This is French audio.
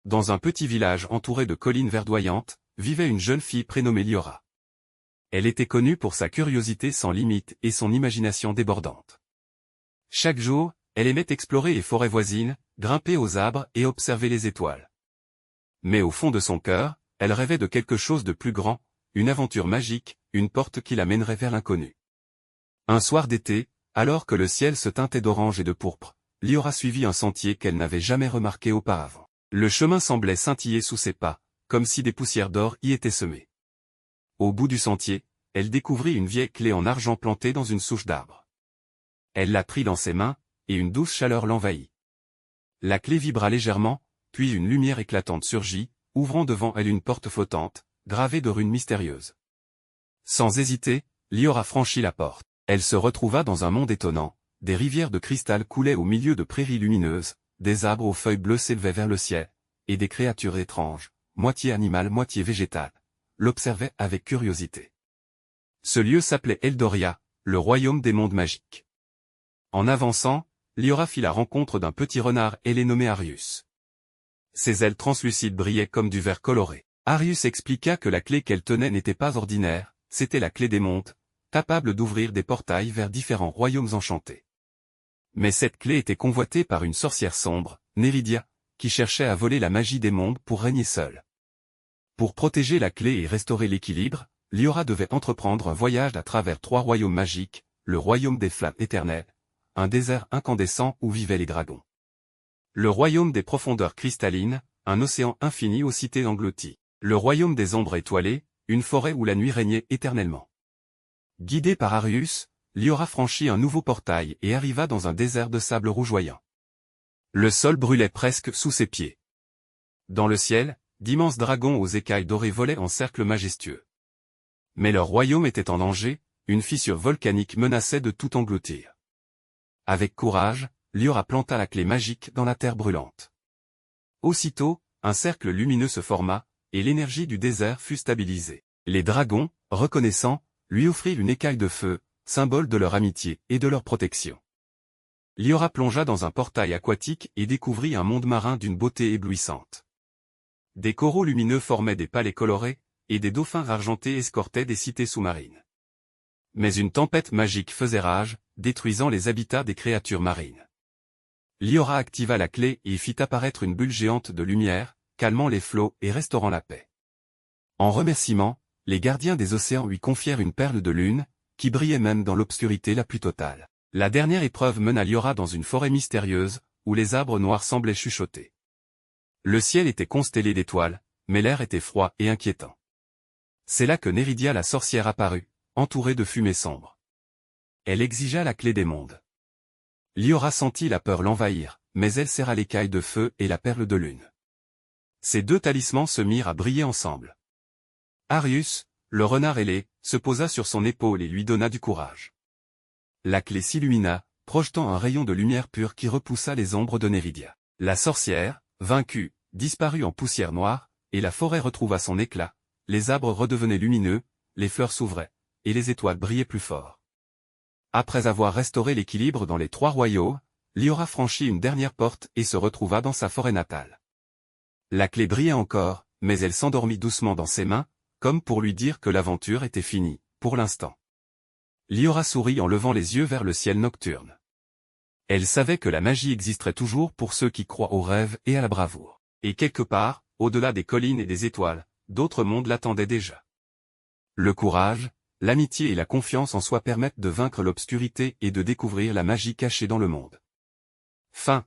Dans un petit village entouré de collines verdoyantes, vivait une jeune fille prénommée Liora. Elle était connue pour sa curiosité sans limite et son imagination débordante. Chaque jour, elle aimait explorer les forêts voisines, grimper aux arbres et observer les étoiles. Mais au fond de son cœur, elle rêvait de quelque chose de plus grand, une aventure magique, une porte qui la mènerait vers l'inconnu. Un soir d'été, alors que le ciel se teintait d'orange et de pourpre, Liora suivit un sentier qu'elle n'avait jamais remarqué auparavant. Le chemin semblait scintiller sous ses pas, comme si des poussières d'or y étaient semées. Au bout du sentier, elle découvrit une vieille clé en argent plantée dans une souche d'arbre. Elle la prit dans ses mains, et une douce chaleur l'envahit. La clé vibra légèrement, puis une lumière éclatante surgit, ouvrant devant elle une porte flottante, gravée de runes mystérieuses. Sans hésiter, Liora franchit la porte. Elle se retrouva dans un monde étonnant, des rivières de cristal coulaient au milieu de prairies lumineuses, des arbres aux feuilles bleues s'élevaient vers le ciel, et des créatures étranges, moitié animales moitié végétales, l'observaient avec curiosité. Ce lieu s'appelait Eldoria, le royaume des mondes magiques. En avançant, Liora fit la rencontre d'un petit renard ailé nommé Arius. Ses ailes translucides brillaient comme du verre coloré. Arius expliqua que la clé qu'elle tenait n'était pas ordinaire, c'était la clé des mondes, capable d'ouvrir des portails vers différents royaumes enchantés. Mais cette clé était convoitée par une sorcière sombre, Neridia, qui cherchait à voler la magie des mondes pour régner seule. Pour protéger la clé et restaurer l'équilibre, Liora devait entreprendre un voyage à travers 3 royaumes magiques, le royaume des flammes éternelles, un désert incandescent où vivaient les dragons. Le royaume des profondeurs cristallines, un océan infini aux cités englouties. Le royaume des ombres étoilées, une forêt où la nuit régnait éternellement. Guidée par Arius, Liora franchit un nouveau portail et arriva dans un désert de sable rougeoyant. Le sol brûlait presque sous ses pieds. Dans le ciel, d'immenses dragons aux écailles dorées volaient en cercle majestueux. Mais leur royaume était en danger, une fissure volcanique menaçait de tout engloutir. Avec courage, Liora planta la clé magique dans la terre brûlante. Aussitôt, un cercle lumineux se forma, et l'énergie du désert fut stabilisée. Les dragons, reconnaissants, lui offrirent une écaille de feu, symbole de leur amitié et de leur protection. Liora plongea dans un portail aquatique et découvrit un monde marin d'une beauté éblouissante. Des coraux lumineux formaient des palais colorés, et des dauphins argentés escortaient des cités sous-marines. Mais une tempête magique faisait rage, détruisant les habitats des créatures marines. Liora activa la clé et fit apparaître une bulle géante de lumière, calmant les flots et restaurant la paix. En remerciement, les gardiens des océans lui confièrent une perle de lune, qui brillait même dans l'obscurité la plus totale. La dernière épreuve mena Liora dans une forêt mystérieuse, où les arbres noirs semblaient chuchoter. Le ciel était constellé d'étoiles, mais l'air était froid et inquiétant. C'est là que Neridia la sorcière apparut, entourée de fumée sombre. Elle exigea la clé des mondes. Liora sentit la peur l'envahir, mais elle serra l'écaille de feu et la perle de lune. Ces 2 talismans se mirent à briller ensemble. Arius, le renard ailé, se posa sur son épaule et lui donna du courage. La clé s'illumina, projetant un rayon de lumière pure qui repoussa les ombres de Neridia. La sorcière, vaincue, disparut en poussière noire, et la forêt retrouva son éclat, les arbres redevenaient lumineux, les fleurs s'ouvraient, et les étoiles brillaient plus fort. Après avoir restauré l'équilibre dans les 3 royaumes, Liora franchit une dernière porte et se retrouva dans sa forêt natale. La clé brillait encore, mais elle s'endormit doucement dans ses mains, comme pour lui dire que l'aventure était finie, pour l'instant. Liora sourit en levant les yeux vers le ciel nocturne. Elle savait que la magie existerait toujours pour ceux qui croient aux rêves et à la bravoure. Et quelque part, au-delà des collines et des étoiles, d'autres mondes l'attendaient déjà. Le courage, l'amitié et la confiance en soi permettent de vaincre l'obscurité et de découvrir la magie cachée dans le monde. Fin.